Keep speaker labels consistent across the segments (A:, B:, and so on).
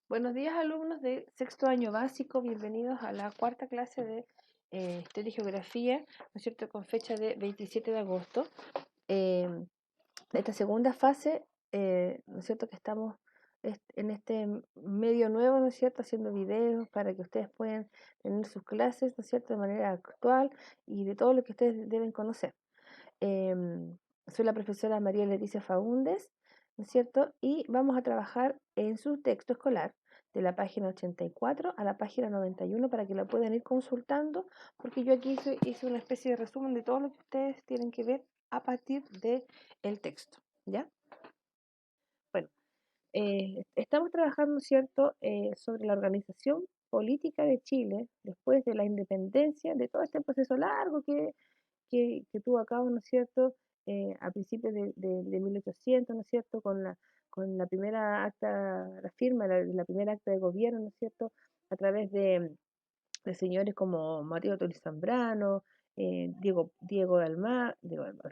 A: Buenos días, alumnos de sexto año básico. Bienvenidos a la cuarta clase de Historia y Geografía, ¿no es cierto?, con fecha de 27 de agosto. Eh, Esta segunda fase, ¿no es cierto?, que estamos en este medio nuevo, ¿no es cierto?, haciendo videos para que ustedes puedan tener sus clases, ¿no es cierto?, de manera actual y de todo lo que ustedes deben conocer. Soy la profesora María Leticia Faúndez, ¿no es cierto? Y vamos a trabajar en su texto escolar de la página 84 a la página 91 para que la puedan ir consultando, porque yo aquí hice una especie de resumen de todo lo que ustedes tienen que ver a partir del texto, ¿ya? Bueno, estamos trabajando, ¿cierto?, sobre la organización política de Chile después de la independencia, de todo este proceso largo que tuvo a cabo, ¿no es cierto?, a principios de 1800, ¿no es cierto?, con la primera acta, la firma, la primera acta de gobierno, ¿no es cierto?, a través de señores como Mateo Torres Zambrano, Diego de Almagro,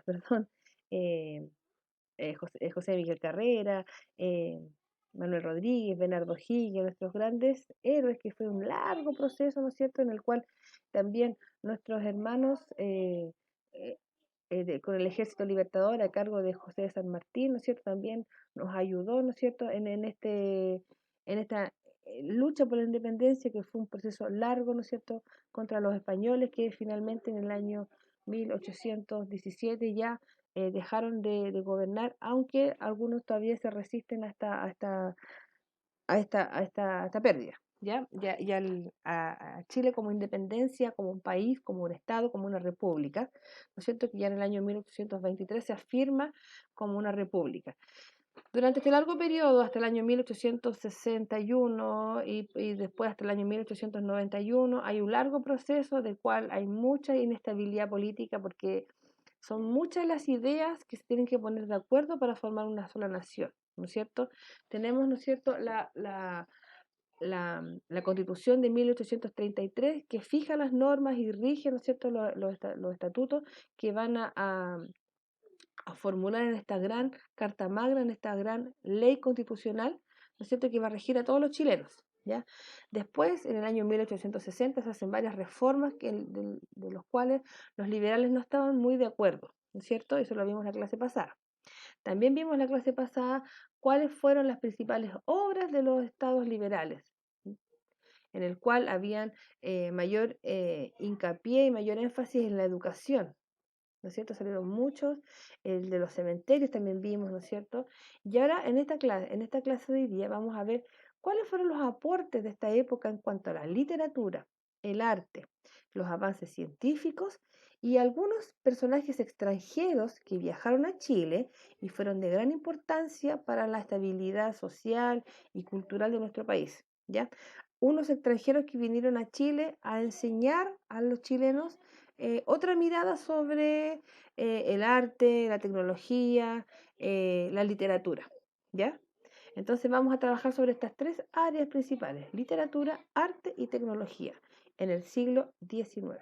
A: perdón, eh, José Miguel Carrera, eh, Manuel Rodríguez, Bernardo Higgins, nuestros grandes héroes, que fue un largo proceso, ¿no es cierto?, en el cual también nuestros hermanos eh, con el Ejército Libertador a cargo de José de San Martín, ¿no es cierto?, también nos ayudó, ¿no es cierto?, en esta lucha por la independencia, que fue un proceso largo, ¿no es cierto?, contra los españoles, que finalmente en el año 1817 ya dejaron de gobernar, aunque algunos todavía se resisten a esta pérdida. ¿Ya? A Chile como independencia, como un país, como un Estado, como una república, ¿no es cierto?, que ya en el año 1823 se afirma como una república. Durante este largo periodo, hasta el año 1861 y después hasta el año 1891, hay un largo proceso del cual hay mucha inestabilidad política porque son muchas las ideas que se tienen que poner de acuerdo para formar una sola nación, ¿no es cierto? Tenemos, ¿no es cierto?, la Constitución de 1833 que fija las normas y rige, ¿no es cierto?, los estatutos que van a formular en esta gran Carta Magna, en esta gran ley constitucional, ¿no es cierto?, que va a regir a todos los chilenos, ¿ya? Después, en el año 1860, se hacen varias reformas de los cuales los liberales no estaban muy de acuerdo, ¿no es cierto? Eso lo vimos en la clase pasada. También vimos en la clase pasada cuáles fueron las principales obras de los estados liberales, en el cual habían mayor hincapié y mayor énfasis en la educación, ¿no es cierto? Salieron muchos, el de los cementerios también vimos, ¿no es cierto? Y ahora en esta clase de hoy día vamos a ver cuáles fueron los aportes de esta época en cuanto a la literatura, el arte, los avances científicos y algunos personajes extranjeros que viajaron a Chile y fueron de gran importancia para la estabilidad social y cultural de nuestro país, ¿ya? Unos extranjeros que vinieron a Chile a enseñar a los chilenos otra mirada sobre el arte, la tecnología, la literatura, ¿ya? Entonces vamos a trabajar sobre estas tres áreas principales: literatura, arte y tecnología en el siglo XIX.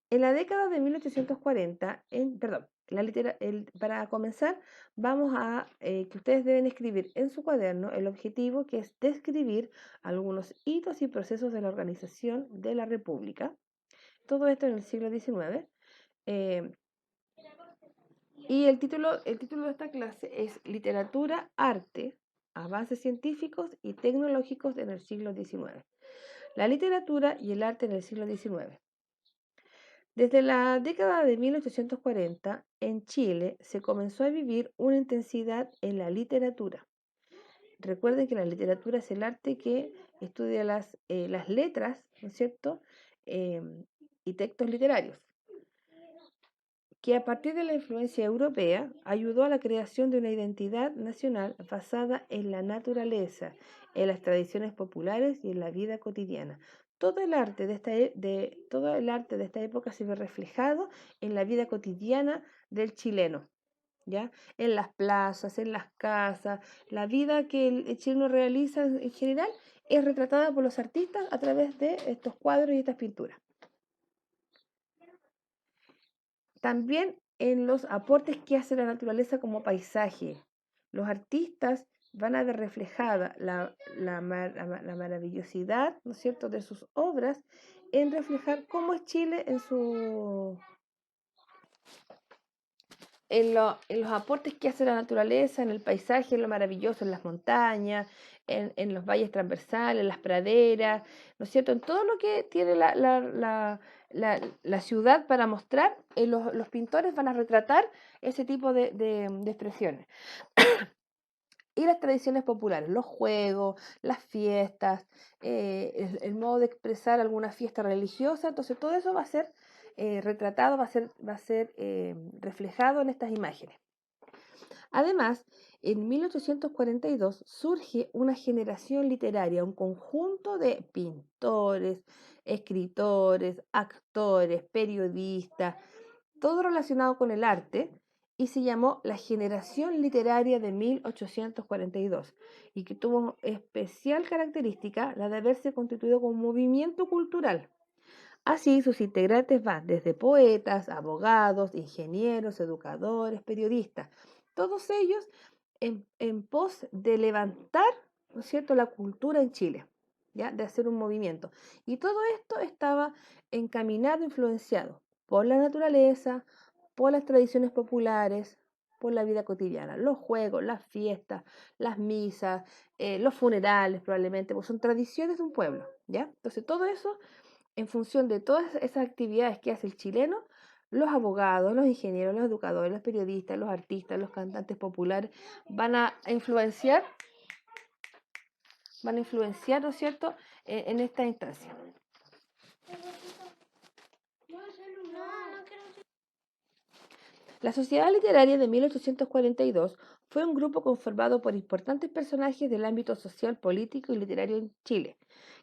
A: En la década de 1840, perdón, para comenzar, vamos a que ustedes deben escribir en su cuaderno el objetivo, que es describir algunos hitos y procesos de la organización de la República. Todo esto en el siglo XIX. eh, y el título de esta clase es Literatura, Arte, Avances Científicos y Tecnológicos en el siglo XIX. La literatura y el arte en el siglo XIX. Desde la década de 1840, en Chile se comenzó a vivir una intensidad en la literatura. Recuerden que la literatura es el arte que estudia las letras, ¿no es cierto?, y textos literarios, que a partir de la influencia europea ayudó a la creación de una identidad nacional basada en la naturaleza, en las tradiciones populares y en la vida cotidiana. Todo el arte de esta época se ve reflejado en la vida cotidiana del chileno, ¿ya? En las plazas, en las casas, la vida que el chileno realiza en general es retratada por los artistas a través de estos cuadros y estas pinturas. También en los aportes que hace la naturaleza como paisaje. Los artistas van a ver reflejada la maravillosidad, ¿no es cierto?, de sus obras en reflejar cómo es Chile en los aportes que hace la naturaleza, en el paisaje, en lo maravilloso, en las montañas, en los valles transversales, en las praderas, ¿no es cierto? En todo lo que tiene la ciudad para mostrar, los pintores van a retratar ese tipo de expresiones. Y las tradiciones populares, los juegos, las fiestas, el modo de expresar alguna fiesta religiosa, entonces todo eso va a ser retratado, va a ser reflejado en estas imágenes. Además, en 1842 surge una generación literaria, un conjunto de pintores, escritores, actores, periodistas, todo relacionado con el arte, y se llamó la Generación Literaria de 1842, y que tuvo especial característica la de haberse constituido como un movimiento cultural. Así, sus integrantes van desde poetas, abogados, ingenieros, educadores, periodistas, todos ellos en pos de levantar, ¿no es cierto?, la cultura en Chile, ¿ya?, de hacer un movimiento. Y todo esto estaba encaminado, influenciado por la naturaleza, por las tradiciones populares, por la vida cotidiana, los juegos, las fiestas, las misas, los funerales probablemente, pues son tradiciones de un pueblo, ¿ya? Entonces todo eso en función de todas esas actividades que hace el chileno, los abogados, los ingenieros, los educadores, los periodistas, los artistas, los cantantes populares van a influenciar, ¿no es cierto?, en esta instancia. La Sociedad Literaria de 1842 fue un grupo conformado por importantes personajes del ámbito social, político y literario en Chile,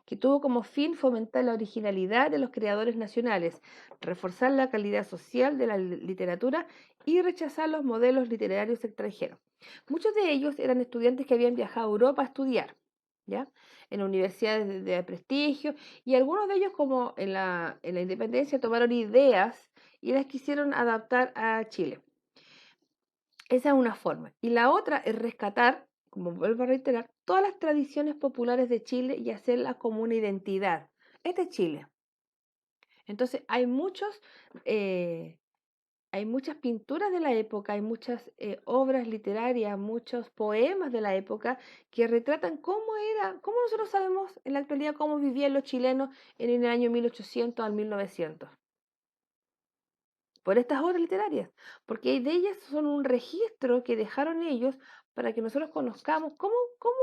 A: que tuvo como fin fomentar la originalidad de los creadores nacionales, reforzar la calidad social de la literatura y rechazar los modelos literarios extranjeros. Muchos de ellos eran estudiantes que habían viajado a Europa a estudiar, ¿ya?, en universidades de prestigio, y algunos de ellos, como en la independencia, tomaron ideas y las quisieron adaptar a Chile. Esa es una forma. Y la otra es rescatar, como vuelvo a reiterar, todas las tradiciones populares de Chile y hacerlas como una identidad. Este es Chile. Entonces eh, hay muchas pinturas de la época, hay muchas obras literarias, muchos poemas de la época que retratan cómo era, cómo nosotros sabemos en la actualidad cómo vivían los chilenos en el año 1800 al 1900. Por estas obras literarias, porque de ellas son un registro que dejaron ellos para que nosotros conozcamos cómo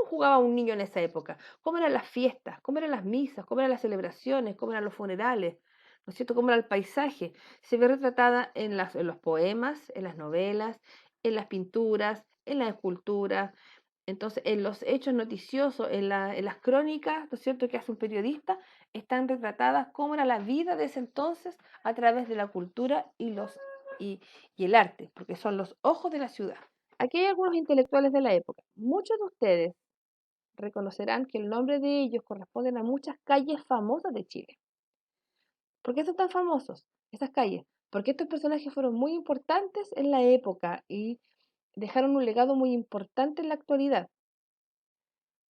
A: jugaba un niño en esa época, cómo eran las fiestas, cómo eran las misas, cómo eran las celebraciones, cómo eran los funerales, ¿no es cierto?, cómo era el paisaje. Se ve retratada en los poemas, en las novelas, en las pinturas, en las esculturas, entonces, en los hechos noticiosos, en las crónicas, ¿no es cierto?, que hace un periodista, están retratadas cómo era la vida de ese entonces a través de la cultura y el arte, porque son los ojos de la ciudad. Aquí hay algunos intelectuales de la época. Muchos de ustedes reconocerán que el nombre de ellos corresponden a muchas calles famosas de Chile. ¿Por qué son tan famosos estas calles? Porque estos personajes fueron muy importantes en la época y dejaron un legado muy importante en la actualidad.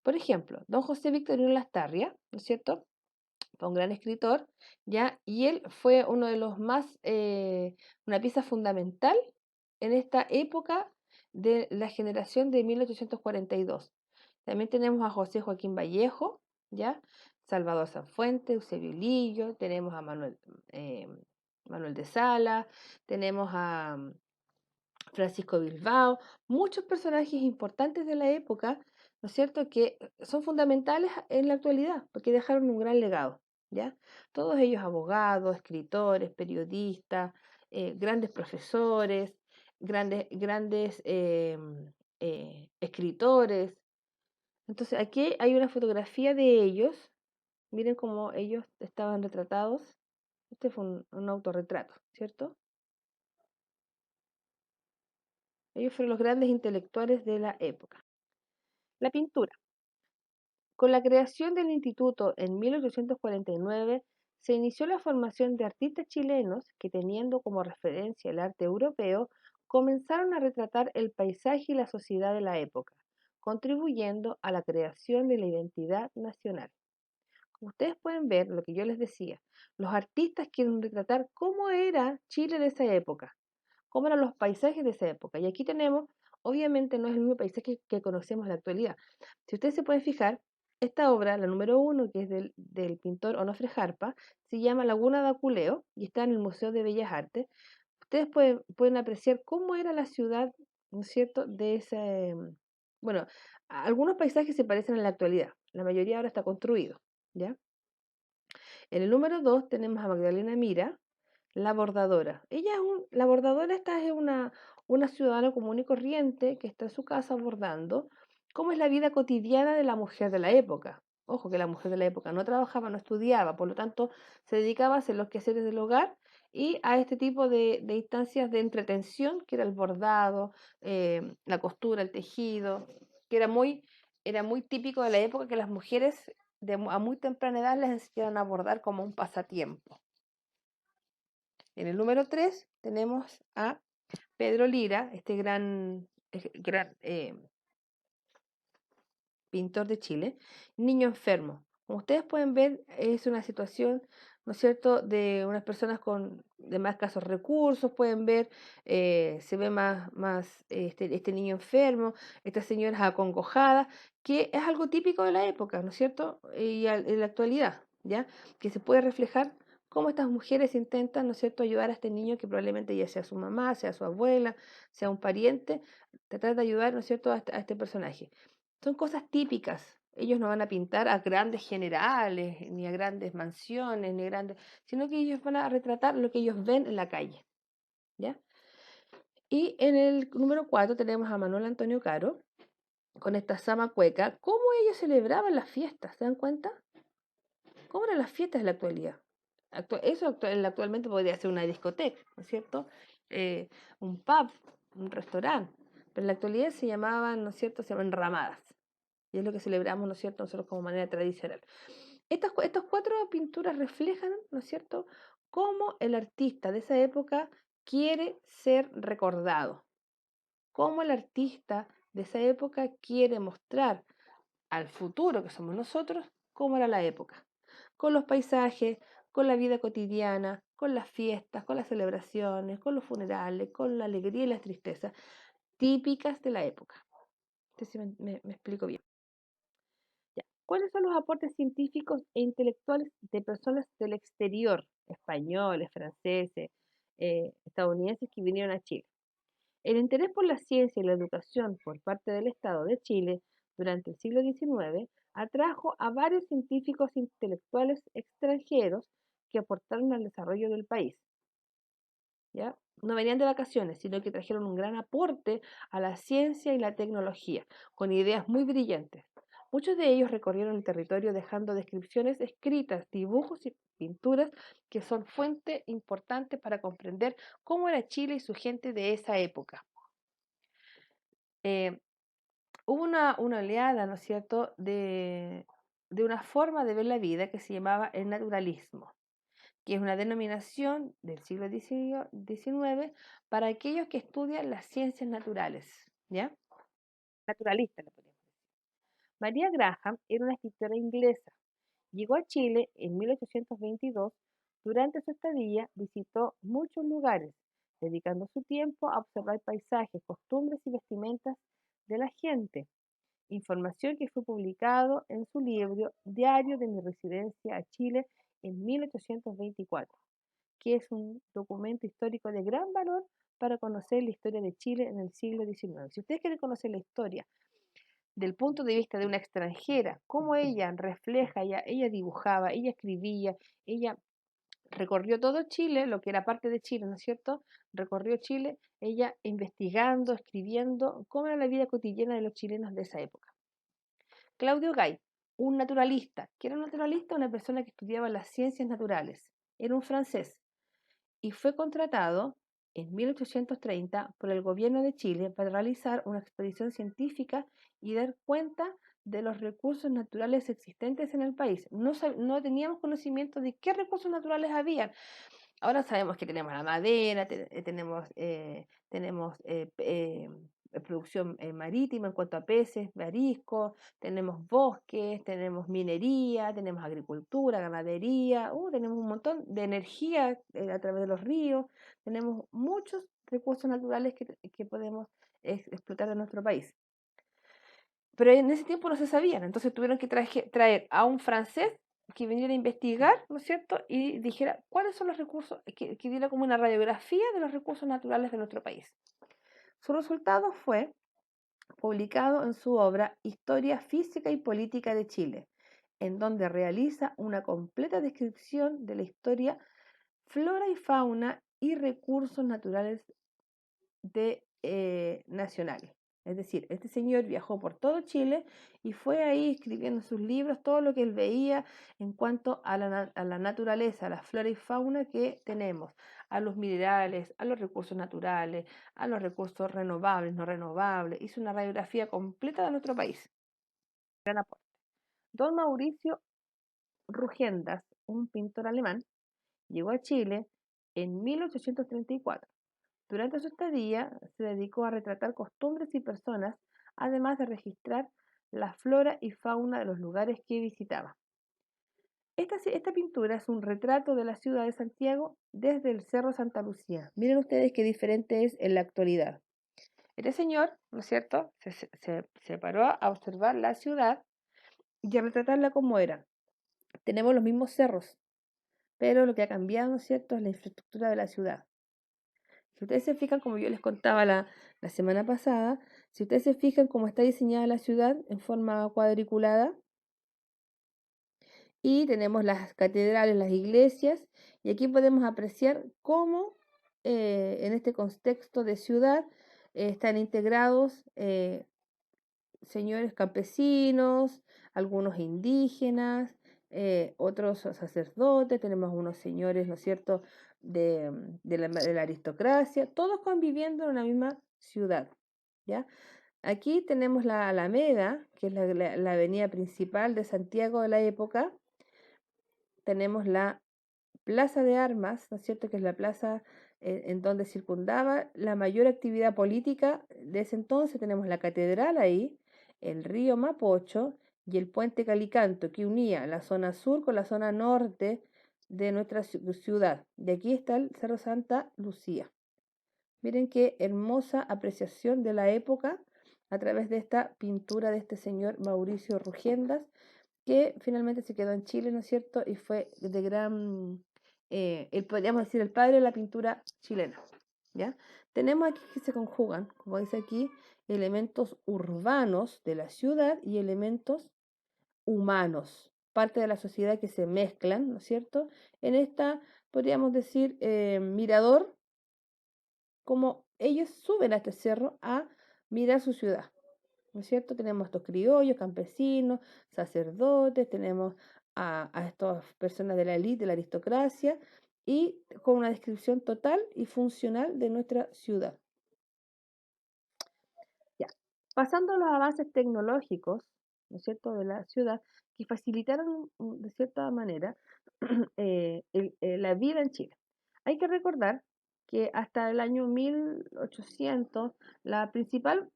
A: Por ejemplo, don José Victorino Lastarria, ¿no es cierto?, fue un gran escritor, ¿ya? Y él fue uno de los una pieza fundamental en esta época de la generación de 1842. También tenemos a José Joaquín Vallejo, ¿ya?, Salvador Sanfuente, Eusebio Lillo, tenemos a Manuel de Sala, tenemos a Francisco Bilbao, muchos personajes importantes de la época, ¿no es cierto?, que son fundamentales en la actualidad, porque dejaron un gran legado, ¿ya? Todos ellos abogados, escritores, periodistas, grandes profesores, grandes escritores. Entonces, aquí hay una fotografía de ellos, miren cómo ellos estaban retratados. Este fue un autorretrato, ¿cierto? Ellos fueron los grandes intelectuales de la época. La pintura. Con la creación del instituto en 1849, se inició la formación de artistas chilenos que, teniendo como referencia el arte europeo, comenzaron a retratar el paisaje y la sociedad de la época, contribuyendo a la creación de la identidad nacional. Como ustedes pueden ver, lo que yo les decía, los artistas quieren retratar cómo era Chile de esa época, cómo eran los paisajes de esa época. Y aquí tenemos, obviamente no es el mismo paisaje que conocemos en la actualidad. Si ustedes se pueden fijar, esta obra, la número uno, que es del pintor Onofre Jarpa, se llama Laguna de Aculeo y está en el Museo de Bellas Artes. Ustedes pueden apreciar cómo era la ciudad, ¿no es cierto?, de ese, bueno, algunos paisajes se parecen en la actualidad, la mayoría ahora está construido, ¿ya? En el número 2 tenemos a Magdalena Mira, la bordadora. La bordadora esta es una ciudadana común y corriente que está en su casa bordando. ¿Cómo es la vida cotidiana de la mujer de la época? Ojo que la mujer de la época no trabajaba, no estudiaba, por lo tanto se dedicaba a hacer los quehaceres del hogar y a este tipo de instancias de entretención, que era el bordado, la costura, el tejido, que era muy típico de la época que las mujeres a muy temprana edad les enseñaron a bordar como un pasatiempo. En el número 3 tenemos a Pedro Lira, este gran pintor de Chile, Niño enfermo. Como ustedes pueden ver, es una situación, ¿no es cierto?, de unas personas de más escasos recursos, pueden ver, se ve más este niño enfermo, estas señoras acongojadas, que es algo típico de la época, ¿no es cierto?, y en la actualidad, ¿ya?, que se puede reflejar cómo estas mujeres intentan, ¿no es cierto?, ayudar a este niño que probablemente ya sea su mamá, sea su abuela, sea un pariente, tratar de ayudar, ¿no es cierto?, a este personaje. Son cosas típicas. Ellos no van a pintar a grandes generales, ni a grandes mansiones, ni grandes, sino que ellos van a retratar lo que ellos ven en la calle, ¿ya? Y en el número 4 tenemos a Manuel Antonio Caro con esta sama cueca. ¿Cómo ellos celebraban las fiestas? ¿Se dan cuenta? ¿Cómo eran las fiestas en la actualidad? Actualmente podría ser una discoteca, ¿no es cierto? Eh, un pub, un restaurante. Pero en la actualidad se llamaban, ¿no es cierto? Se llaman ramadas. Y es lo que celebramos, ¿no es cierto?, nosotros como manera tradicional. Estas cuatro pinturas reflejan, ¿no es cierto?, cómo el artista de esa época quiere ser recordado, cómo el artista de esa época quiere mostrar al futuro que somos nosotros cómo era la época, con los paisajes, con la vida cotidiana, con las fiestas, con las celebraciones, con los funerales, con la alegría y las tristezas típicas de la época. No sé si me explico bien. Ya. ¿Cuáles son los aportes científicos e intelectuales de personas del exterior, españoles, franceses, estadounidenses que vinieron a Chile? El interés por la ciencia y la educación por parte del Estado de Chile durante el siglo XIX atrajo a varios científicos e intelectuales extranjeros que aportaron al desarrollo del país. ¿Ya? No venían de vacaciones, sino que trajeron un gran aporte a la ciencia y la tecnología, con ideas muy brillantes. Muchos de ellos recorrieron el territorio dejando descripciones escritas, dibujos y pinturas que son fuente importante para comprender cómo era Chile y su gente de esa época. Eh, Hubo una oleada, ¿no es cierto?, de una forma de ver la vida que se llamaba el naturalismo, que es una denominación del siglo XIX para aquellos que estudian las ciencias naturales, ¿ya? Naturalistas, le podemos decir. María Graham era una escritora inglesa. Llegó a Chile en 1822. Durante su estadía visitó muchos lugares, dedicando su tiempo a observar paisajes, costumbres y vestimentas de la gente. Información que fue publicado en su libro Diario de mi residencia a Chile en 1824, que es un documento histórico de gran valor para conocer la historia de Chile en el siglo XIX. Si ustedes quieren conocer la historia del punto de vista de una extranjera, cómo ella refleja, ella dibujaba, ella escribía, ella recorrió todo Chile, lo que era parte de Chile, ¿no es cierto? Recorrió Chile, ella investigando, escribiendo cómo era la vida cotidiana de los chilenos de esa época. Claudio Gay, un naturalista. ¿Qué era un naturalista? Una persona que estudiaba las ciencias naturales. Era un francés y fue contratado en 1830 por el gobierno de Chile para realizar una expedición científica y dar cuenta de los recursos naturales existentes en el país. No teníamos conocimiento de qué recursos naturales había. Ahora sabemos que tenemos la madera, tenemos producción marítima en cuanto a peces, mariscos, tenemos bosques, tenemos minería, tenemos agricultura, ganadería, tenemos un montón de energía a través de los ríos, tenemos muchos recursos naturales que podemos explotar en nuestro país. Pero en ese tiempo no se sabían, entonces tuvieron que traer a un francés que viniera a investigar, ¿no es cierto? Y dijera cuáles son los recursos, que diera como una radiografía de los recursos naturales de nuestro país. Su resultado fue publicado en su obra Historia Física y Política de Chile, en donde realiza una completa descripción de la historia, flora y fauna y recursos naturales nacionales. Es decir, este señor viajó por todo Chile y fue ahí escribiendo sus libros todo lo que él veía en cuanto a la naturaleza, a la flora y fauna que tenemos, a los minerales, a los recursos naturales, a los recursos renovables, no renovables. Hizo una radiografía completa de nuestro país. Gran aporte. Don Mauricio Rugendas, un pintor alemán, llegó a Chile en 1834. Durante su estadía se dedicó a retratar costumbres y personas, además de registrar la flora y fauna de los lugares que visitaba. Esta pintura es un retrato de la ciudad de Santiago desde el Cerro Santa Lucía. Miren ustedes qué diferente es en la actualidad. Este señor, ¿no es cierto?, se paró a observar la ciudad y a retratarla como era. Tenemos los mismos cerros, pero lo que ha cambiado, ¿no es cierto?, es la infraestructura de la ciudad. Si ustedes se fijan, como yo les contaba la semana pasada, si ustedes se fijan cómo está diseñada la ciudad en forma cuadriculada, y tenemos las catedrales, las iglesias, y aquí podemos apreciar cómo en este contexto de ciudad están integrados señores campesinos, algunos indígenas, otros sacerdotes, tenemos unos señores, ¿no es cierto?, de la aristocracia, todos conviviendo en una misma ciudad, ¿ya? Aquí tenemos la Alameda, que es la avenida principal de Santiago de la época, tenemos la Plaza de Armas, ¿no es cierto?, que es la plaza en donde circundaba la mayor actividad política de ese entonces. Tenemos la catedral ahí, el río Mapocho y el puente Calicanto, que unía la zona sur con la zona norte de nuestra ciudad. De aquí está el Cerro Santa Lucía. Miren qué hermosa apreciación de la época a través de esta pintura de este señor Mauricio Rugendas, que finalmente se quedó en Chile, ¿no es cierto? Y fue de gran, podríamos decir, el padre de la pintura chilena, ¿ya? Tenemos aquí que se conjugan, como dice aquí, elementos urbanos de la ciudad y elementos humanos, parte de la sociedad que se mezclan, ¿no es cierto? En esta, podríamos decir, mirador, como ellos suben a este cerro a mirar su ciudad. ¿No es cierto? Tenemos estos criollos, campesinos, sacerdotes, tenemos a estas personas de la élite, de la aristocracia, y con una descripción total y funcional de nuestra ciudad. Ya. Pasando a los avances tecnológicos, ¿no es cierto?, de la ciudad, que facilitaron de cierta manera la vida en Chile. Hay que recordar que hasta el año 1800 la principal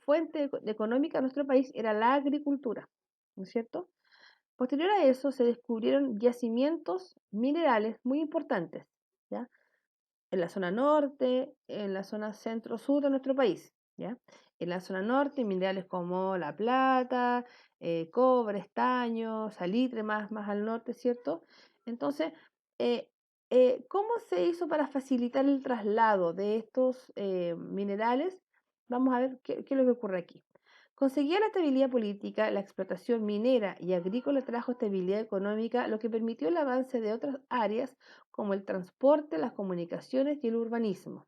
A: fuente económica de nuestro país era la agricultura, ¿no es cierto? Posterior a eso se descubrieron yacimientos minerales muy importantes, ¿ya? En la zona norte, en la zona centro-sur de nuestro país, ¿ya? En la zona norte, minerales como la plata, cobre, estaño, salitre más al norte, ¿cierto? Entonces, eh, ¿cómo se hizo para facilitar el traslado de estos minerales? Vamos a ver qué es lo que ocurre aquí. Conseguía la estabilidad política, la explotación minera y agrícola trajo estabilidad económica, lo que permitió el avance de otras áreas como el transporte, las comunicaciones y el urbanismo.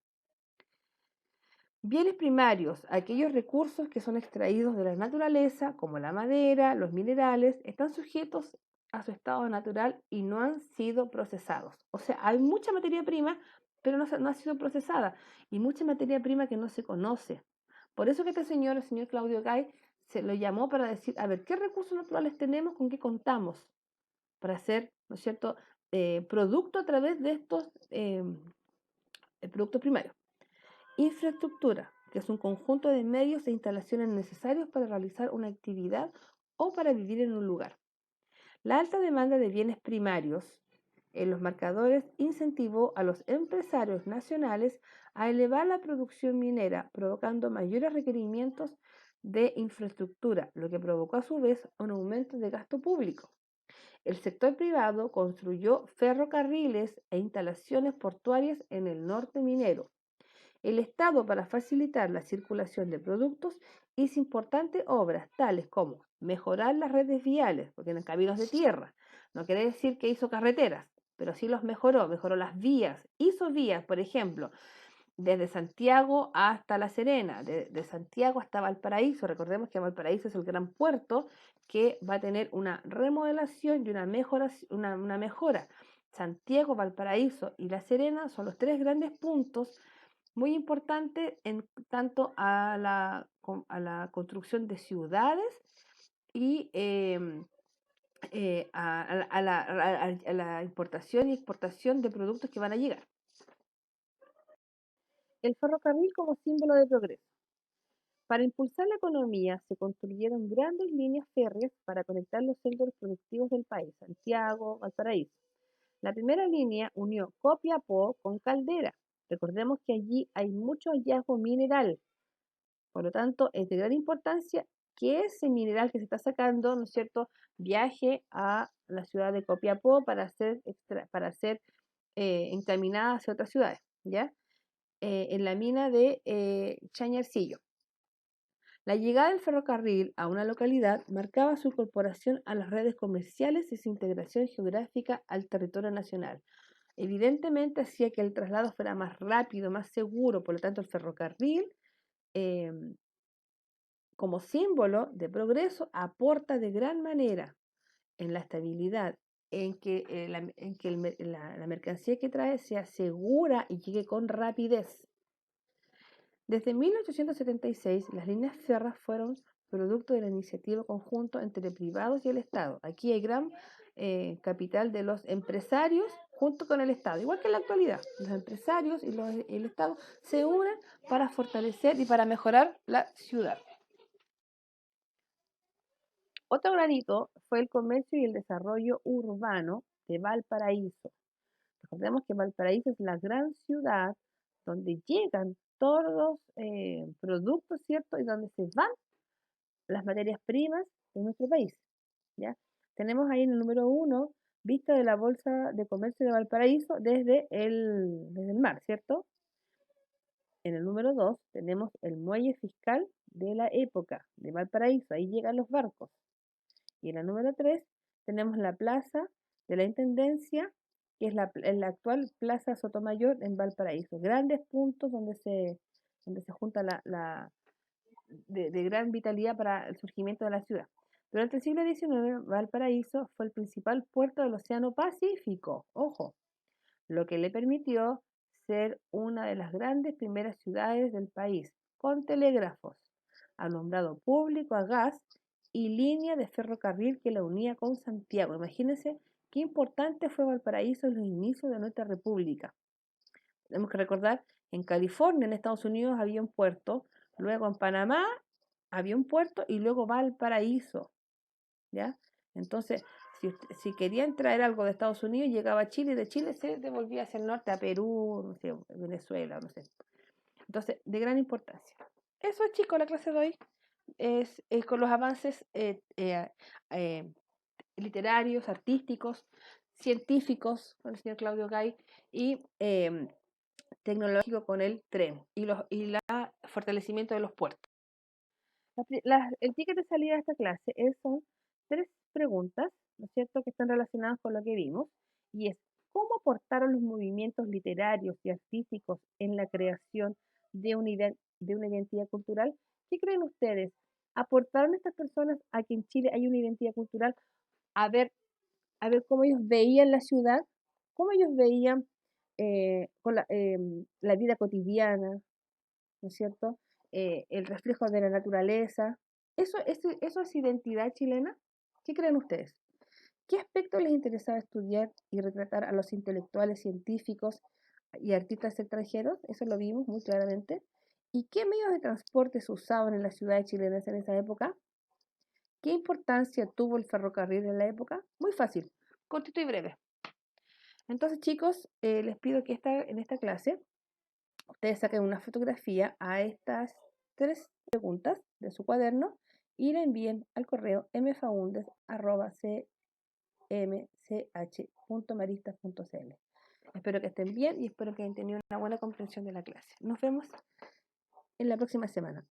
A: Bienes primarios, aquellos recursos que son extraídos de la naturaleza, como la madera, los minerales, están sujetos a su estado natural y no han sido procesados. O sea, hay mucha materia prima, pero no ha sido procesada, y mucha materia prima que no se conoce. Por eso que este señor, el señor Claudio Gay, se lo llamó para decir, a ver, ¿qué recursos naturales tenemos, con qué contamos para hacer, ¿no es cierto?, producto a través de estos productos primarios? Infraestructura. que es un conjunto de medios e instalaciones necesarios para realizar una actividad o para vivir en un lugar. La alta demanda de bienes primarios en los marcadores incentivó a los empresarios nacionales a elevar la producción minera, provocando mayores requerimientos de infraestructura, lo que provocó a su vez un aumento de gasto público. El sector privado construyó ferrocarriles e instalaciones portuarias en el norte minero. El Estado, para facilitar la circulación de productos, hizo importantes obras tales como mejorar las redes viales, porque eran caminos de tierra. No quiere decir que hizo carreteras, pero sí los mejoró, mejoró las vías, hizo vías, por ejemplo, desde Santiago hasta La Serena, de Santiago hasta Valparaíso. Recordemos que Valparaíso es el gran puerto que va a tener una remodelación y una mejora. Santiago, Valparaíso y La Serena son los tres grandes puntos muy importantes en tanto a la construcción de ciudades y a la importación y exportación de productos que van a llegar. El ferrocarril como símbolo de progreso. Para impulsar la economía se construyeron grandes líneas férreas para conectar los centros productivos del país, Santiago, Valparaíso. La primera línea unió Copiapó con Caldera. Recordemos que allí hay mucho hallazgo mineral, por lo tanto es de gran importancia que ese mineral que se está sacando, ¿no es cierto?, viaje a la ciudad de Copiapó para ser encaminada hacia otras ciudades, ¿ya? En la mina de Chañarcillo. La llegada del ferrocarril a una localidad marcaba su incorporación a las redes comerciales y su integración geográfica al territorio nacional. Evidentemente hacía que el traslado fuera más rápido, más seguro, por lo tanto el ferrocarril, eh, como símbolo de progreso, aporta de gran manera en la estabilidad, la mercancía que trae sea segura y llegue con rapidez. Desde 1876, las líneas férreas fueron producto de la iniciativa conjunta entre privados y el Estado. Aquí hay gran capital de los empresarios junto con el Estado, igual que en la actualidad. Los empresarios y el Estado se unen para fortalecer y para mejorar la ciudad. Otro gran hito fue el comercio y el desarrollo urbano de Valparaíso. Recordemos que Valparaíso es la gran ciudad donde llegan todos los productos, ¿cierto? Y donde se van las materias primas de nuestro país, ¿ya? Tenemos ahí en el número 1, vista de la Bolsa de Comercio de Valparaíso desde el mar, ¿cierto? En el número 2 tenemos el muelle fiscal de la época de Valparaíso, ahí llegan los barcos. Y en la número 3 tenemos la plaza de la Intendencia, que es la actual Plaza Sotomayor en Valparaíso. Grandes puntos donde se junta de gran vitalidad para el surgimiento de la ciudad. Durante el siglo XIX, Valparaíso fue el principal puerto del Océano Pacífico, ojo, lo que le permitió ser una de las grandes primeras ciudades del país, con telégrafos, alumbrado público a gas y línea de ferrocarril que la unía con Santiago. Imagínense qué importante fue Valparaíso en los inicios de nuestra república. Tenemos que recordar, en California, en Estados Unidos, había un puerto, luego en Panamá había un puerto y luego Valparaíso, ¿ya? Entonces, si querían traer algo de Estados Unidos, llegaba a Chile y de Chile se devolvía hacia el norte, a Perú, no sé, Venezuela, no sé. Entonces, de gran importancia. Eso, chicos, la clase de hoy es con los avances eh, literarios, artísticos, científicos, con el señor Claudio Gay, y tecnológico con el tren y el fortalecimiento de los puertos. El ticket de salida de esta clase son 3 preguntas, ¿no es cierto?, que están relacionadas con lo que vimos, y es, ¿cómo aportaron los movimientos literarios y artísticos en la creación de una identidad cultural? ¿Qué creen ustedes? ¿Aportaron estas personas a que en Chile hay una identidad cultural? A ver, a ver cómo ellos veían la ciudad, cómo ellos veían la vida cotidiana, ¿no es cierto? El reflejo de la naturaleza. ¿Eso es identidad chilena? ¿Qué creen ustedes? ¿Qué aspectos les interesaba estudiar y retratar a los intelectuales, científicos y artistas extranjeros? Eso lo vimos muy claramente. ¿Y qué medios de transporte se usaban en las ciudades chilenas en esa época? ¿Qué importancia tuvo el ferrocarril en la época? Muy fácil, cortito y breve. Entonces, chicos, les pido que en esta clase ustedes saquen una fotografía a estas 3 preguntas de su cuaderno y la envíen al correo mfaundes@cmch.maristas.cl. Espero que estén bien y espero que hayan tenido una buena comprensión de la clase. Nos vemos en la próxima semana.